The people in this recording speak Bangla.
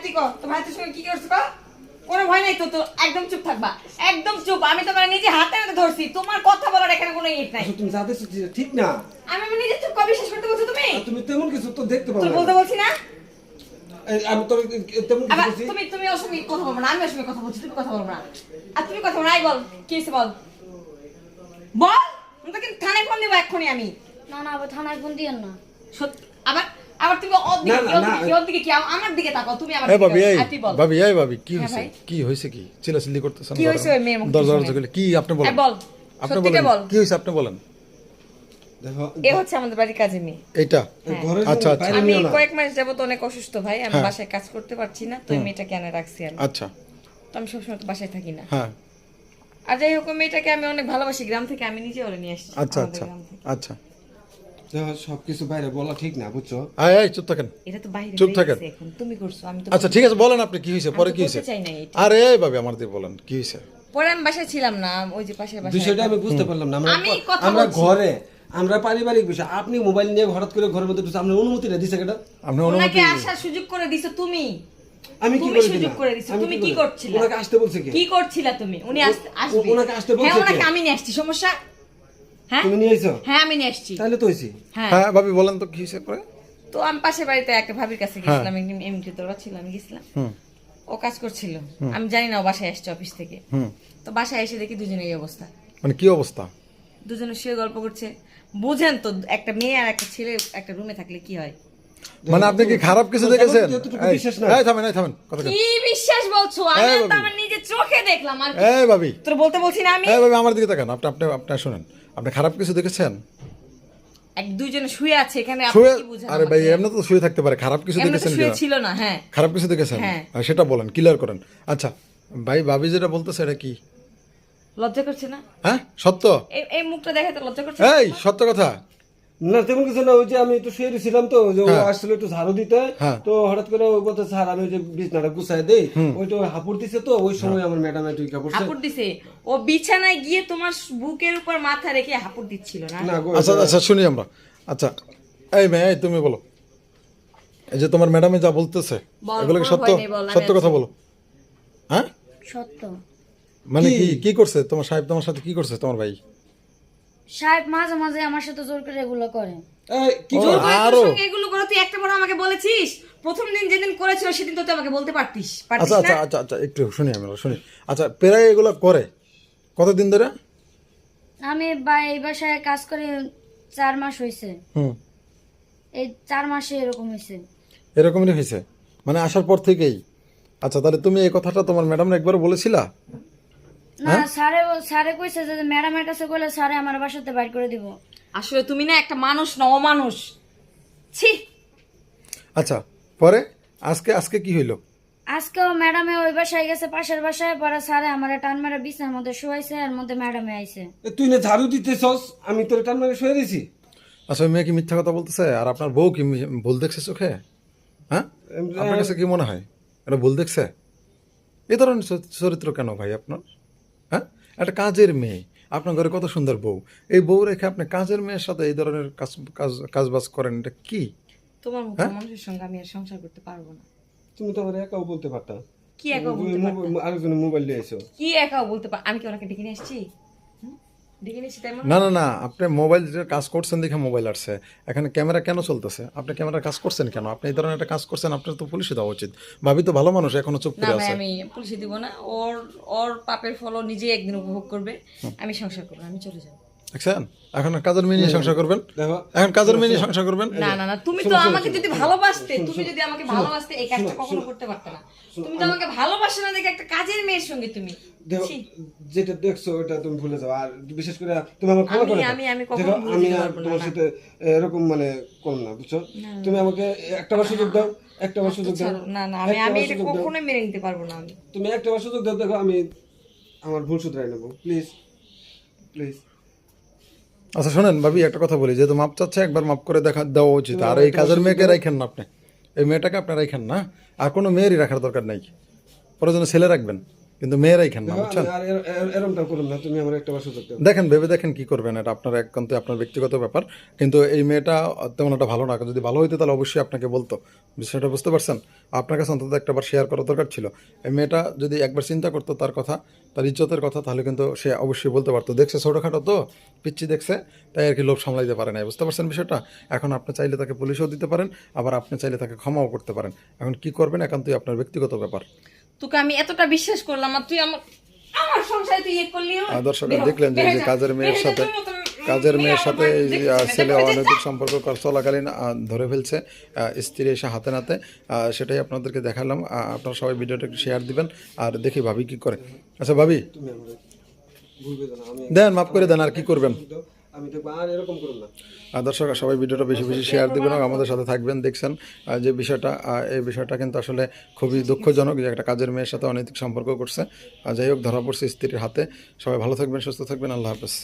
তুই কর তো ভাইয়ের সঙ্গে কি করছিস কর কোনো ভয় নাই তো তো একদম চুপ থাকবা একদম চুপ আমি তোমার নিজে হাতে হাতে ধরছি তোমার কথা বলার এখানে কোনো ইট নাই তুমি যা দেখছো ঠিক না আমি আমার নিজে চুপ কবে বিশ্বাস করতে বলছো তুমি তুমি তেমন কিছু তো দেখতে পাবো তুই বলতে বলছি না আমি তো তেমন কিছু আবার বলছি তুমি ওর সঙ্গে কথা বলবো না আমি ওর সঙ্গে কথা বলছি তুমি কথা বলবো না আর তুমি কথা বলো নাই বল কি হয়েছে বল বল আমি তো কিন্তু থানায় ফোন দিব এক্ষুনি আমি না না আবার থানায় ফোন দিয়েন না সত্যি আবার আবার তুমি ওর দিকে কি আমার দিকে তাকাও তুমি আমার এই ভাবি, এই দিকে তুই বল ভাবি, এই ভাবি, কি হ্যাঁ হয়েছে? ভাই। কি হয়েছে কি? চিল্লাচিল্লি করতেছেন? কি হয়েছে ওই মেয়ের মুখে দরজা শুনে? দরজা কি আপনি বলেন? বল আপনি সত্যিটা বলেন, বল কি হয়েছে আপনি বলেন। দেখো এ হচ্ছে আমাদের বাড়ির কাজে মেয়ে এইটা ঘরে আচ্ছা, আচ্ছা। আমি কয়েক মাস যাবত অনেক অসুস্থ ভাই আমি হ্যাঁ। বাসায় কাজ করতে পারছি না তো এই মেয়েটাকে এনে রাখছি আমি আচ্ছা, তো আমি সবসময় তো বাসায় থাকি না হ্যাঁ, আর যাই হোক ওই মেয়েটাকে আমি অনেক ভালোবাসি গ্রাম থেকে আমি নিজে ওরে নিয়ে আসছি আচ্ছা, আমাদের আচ্ছা, গ্রাম থেকে। আচ্ছা। দেখো সবকিছু বাইরে বলা ঠিক না বুঝছো এই চুপ থাকেন। এটা তো বাইরে চুপ হয়ে থাকেন। গেছে এখন তুমি করছো আমি তো আচ্ছা ঠিক আছে, বলেন আপনি কি হয়েছে, পরে আমি তো কি হয়েছে? বলতে চাই না এটা। আরে এই ভাবি আমার দিয়ে বলেন কি হয়েছে। পরে আমি বাসায় ছিলাম না ওই যে পাশের বাসায় বিষয়টা আমি বুঝতে পারলাম না আমি কথা আমরা বলছি। ঘরে আমরা পারিবারিক বিষয় আপনি মোবাইল নিয়ে হঠাৎ করে ঘরের মধ্যে ঢুকছেন, আপনার অনুমতিটা দিছে কেটা আপনি অনুমতি ওনাকে আসার সুযোগ করে দিছো তুমি আমি কি তুমি করে সুযোগ দিলাম? করে দিছো আমি তুমি কি করে- করছিলে ওনাকে আসতে বলছে কি কি করছিলা তুমি উনি আসবে ওনাকে আসতে বলছে হ্যাঁ ওনাকে কে? আমি নিয়ে আসছি সমস্যা হ্যাঁ তুমি নিয়ে আইছো হ্যাঁ আমি নিয়ে আসছি তাহলে তো হইছি হ্যাঁ হ্যাঁ ভাবি বলেন তো কি হয়েছে পরে। তো আমি পাশের বাড়িতে একটা ভাবির কাছে গেছিলাম এমনি দরবার ছিল আমি গেছিলাম হুম, ও কাজ করছিল আমি জানি না ও বাসায় আসছে অফিস থেকে হুম, তো বাসায় এসে দেখি দুজনের এই অবস্থা মানে কি অবস্থা? দুজনে শুয়ে গল্প করছে বুঝেন তো একটা মেয়ে আর একটা ছেলে একটা রুমে থাকলে কি হয় মানে আপনি কি খারাপ কিছু দেখেছেন? যতটুকু এই, বিশ্বাস না। এই থামেন, এই থামেন, কথা কেন? কি বিশ্বাস বলছো আমি এই তো বাবু। আমার নিজের চোখে দেখলাম আর কি। এই ভাবি, তোর বলতে বলছি না আমি এই ভাবি আমার দিকে তাকান, আপনি আপনি আপনি শুনেন, আপনি খারাপ কিছু দেখেছেন? এক দুইজনে শুয়ে আছে এখানে আপনি শুয়ে, কি বুঝেন আরে ভাই এমনি তো শুয়ে থাকতে পারে, খারাপ কিছু এমনি তো দেখেছেন শুয়ে কিনা? ছিল না হ্যাঁ খারাপ কিছু দেখেছেন? হ্যাঁ। সেটা বলেন, ক্লিয়ার করেন। আচ্ছা ভাই, ভাবি যেটা বলতেছে এটা কি? লজ্জা করছে না হ্যাঁ সত্য? এই মুখটা দেখাতে লজ্জা করছে এই সত্য কথা। না তেমন কিছু না, ওই যে আমি একটু শুয়ে ছিলাম তো যে ও হ্যাঁ। আসছিল একটু ঝাড়ু দিতে হ্যাঁ। তো হঠাৎ করে ও বলতে স্যার আমি ওই যে বিছনাটা গুছাই দেই ওইটা হাঁপুড় দিছে তো ওই সময় আমার ম্যাডাম একটু ইকা করছে হাপুড় দিছে ও বিছানায় গিয়ে তোমার বুকের উপর মাথা রেখে হাপুড় দিচ্ছিল না না গো আচ্ছা আচ্ছা শুনি আমরা। আচ্ছা এই মেয়ে, এই তুমি বলো, এই যে তোমার ম্যাডামে যা বলতেছে বল, এগুলো কি কোনো সত্য? ভয় নেই, বল, আমি সত্য কথা আছি। বলো। হ্যাঁ সত্য মানে কি কি করছে তোমার সাহেব, তোমার সাথে কি করছে তোমার ভাই? সাহেব মাঝে মাঝে আমার সাথে জোর করে এগুলো করে এই, কি ও, জোর করে তোর আরো? সঙ্গে এগুলো করো তুই একটা বড় আমাকে বলেছিস প্রথম দিন যেদিন করেছিল সেদিন তো তুই আমাকে বলতে পারতিস আচ্ছা আচ্ছা না আচ্ছা আচ্ছা একটু শুনি আমরা, শুনি। আচ্ছা প্রায় এগুলো করে কতদিন ধরে? আমি এই বাসায় কাজ করে 4 মাস হয়েছে হুম, এই 4 মাসে এরকম হয়েছে এরকমই হয়েছে মানে আসার পর থেকেই? আচ্ছা তাহলে তুমি এই কথাটা তোমার ম্যাডাম একবার বলেছিলা? না স্যারে কইছে যে ম্যাডামের কাছে কইলে স্যারে আমার বাসাতে বাইর করে দিব আসলে তুমি না একটা মানুষ না অমানুষ ছি আচ্ছা পরে আজকে আজকে কি হইলো? আজকেও ম্যাডামে ওই বাসায় গেছে পাশের বাসায় পরে স্যারে আমার টান মেরে বিছানার মধ্যে শুয়াইছে এর মধ্যে ম্যাডামে আইছে তুই না ঝাড়ু দিতেছস আমি তোর টান মেরে শুয়ে দিয়েছি আচ্ছা ওই মেয়ে কি মিথ্যা কথা বলতেছে? আর আপনার বউ কি ভুল দেখছে চোখে? হ্যাঁ আপনার কাছে কি মনে হয় এটা ভুল দেখছে? এই ধরনের চরিত্র কেন ভাই আপনার? হ্যাঁ একটা কাজের মেয়ে, আপনার ঘরে কত সুন্দর বউ, এই বউ রেখে আপনি কাজের মেয়ের সাথে এই ধরনের কাজবাজ করেন, এটা কি? তোমার মতো মানুষের সঙ্গে আমি আর সংসার করতে পারবো না তুমি তো আমার একাও বলতে পারতা কি একাও বলতে পারতাম আরেকজনের মোবাইল নিয়ে এসো কি একাও বলতে পার আমি কি ওনাকে ডেকে নিয়ে আসছি হুম? ডেকে নিয়ে এসছি তাই মনে না না না, আপনি মোবাইল যে কাজ করছেন দেখে মোবাইল আসছে, এখানে ক্যামেরা কেন চলতেছে? আপনি ক্যামেরার কাজ করছেন কেন? আপনি এই ধরনের একটা কাজ করছেন, আপনার তো পুলিশে দেওয়া উচিত। ভাবি তো ভালো মানুষ, এখনো চুপ না করে ভাই আছে। আমি পুলিশে দিব না ওর ওর পাপের ফল ও নিজে একদিন উপভোগ করবে আমি সংসার করবো আমি চলে যাবো দেখছেন এখন কাজের মেয়ে নিয়ে সংসার করবেন? দেখো এখন কাজের মেয়ে নিয়ে সংসার করবেন? না না না তুমি তো আমাকে যদি ভালোবাসতে তুমি যদি আমাকে ভালোবাসতে এই কাজটা কখনো করতে পারতে না তুমি তো আমাকে ভালোবাসো না দেখে একটা কাজের মেয়ের সঙ্গে তুমি দেখো ছি। যেটা দেখছো ওটা তুমি ভুলে যাও আর বিশেষ করে তুমি আমার ক্ষমা করে দাও। আমি কখনো দেখো ভুলে আমি যেতে আর পারবো না, তোমার না। সাথে এরকম মানে করব না বুঝছো তুমি আমাকে একটা বার সুযোগ দাও একটা বার সুযোগ দাও ছাড়ো, না না আমি একটা আমি বার এটা সুযোগ দাও। কখনোই মেনে নিতে পারবো না আমি তুমি একটা বার সুযোগ দাও দেখো আমি আমার ভুল শুধরাই নেবো প্লিজ প্লিজ আচ্ছা শোনেন ভাবি, একটা কথা বলি, যেহেতু মাপ চাচ্ছে একবার মাপ করে দেওয়া উচিত। আর এই কাজের মেয়েকে রাখেন না আপনি, এই মেয়েটাকে আপনি রাখেন না, আর কোনো মেয়েরই রাখার দরকার নাই, প্রয়োজনে ছেলে রাখবেন। কিন্তু মেয়েরাই খান না, বুঝছেন? আর এরকমটা করুন না, তুমি আমার একটা বার সুযোগ দাও। দেখেন, ভেবে দেখেন কি করবেন, এটা আপনার একান্ত আপনার ব্যক্তিগত ব্যাপার। কিন্তু এই মেয়েটা তেমন একটা ভালো না, যদি ভালো হইতো তাহলে অবশ্যই আপনাকে বলতো, বিষয়টা বুঝতে পারছেন? আপনার কাছে অন্তত একটা বার শেয়ার করা দরকার ছিল। এই মেয়েটা যদি একবার চিন্তা করতো তার কথা, তার ইজ্জতের কথা, তাহলে কিন্তু সে অবশ্যই বলতে পারতো। দেখছে ছোটোখাটো তো পিচ্ছি দেখছে, তাই আর কি লোভ সামলাইতে পারে না, বুঝতে পারছেন বিষয়টা? এখন আপনি চাইলে তাকে পুলিশও দিতে পারেন, আবার আপনি চাইলে তাকে ক্ষমাও করতে পারেন। এখন কি করবেন একান্তই আপনার ব্যক্তিগত ব্যাপার। তোকে আমি এতটা বিশ্বাস করলাম আর তুই আমার আমার সংসারে তুই ইয়ে করলি। দর্শক দেখলেন যে এই যে কাজের মেয়ের সাথে এই যে ছেলে অনৈতিক সম্পর্ক চলাকালীন ধরে ফেলছে স্ত্রী এসে হাতে নাতে, সেটাই আপনাদেরকে দেখালাম। আপনারা সবাই ভিডিওটা একটু শেয়ার দিবেন আর দেখি ভাবি কি করে। আচ্ছা ভাবি, তুমি আমার ভুলবে না, আমি দেন মাফ করে দেন, আর কি করবেন। আমি দেখবো, আর এরকম করুন না। দর্শক সবাই ভিডিওটা বেশি বেশি শেয়ার দিবেন এবং আমাদের সাথে থাকবেন। দেখছেন যে বিষয়টা, এই বিষয়টা কিন্তু আসলে খুবই দুঃখজনক যে একটা কাজের মেয়ের সাথে অনৈতিক সম্পর্ক করছে। যাই হোক, ধরা পড়ছে স্ত্রীর হাতে। সবাই ভালো থাকবেন, সুস্থ থাকবেন, আল্লাহ হাফেজ।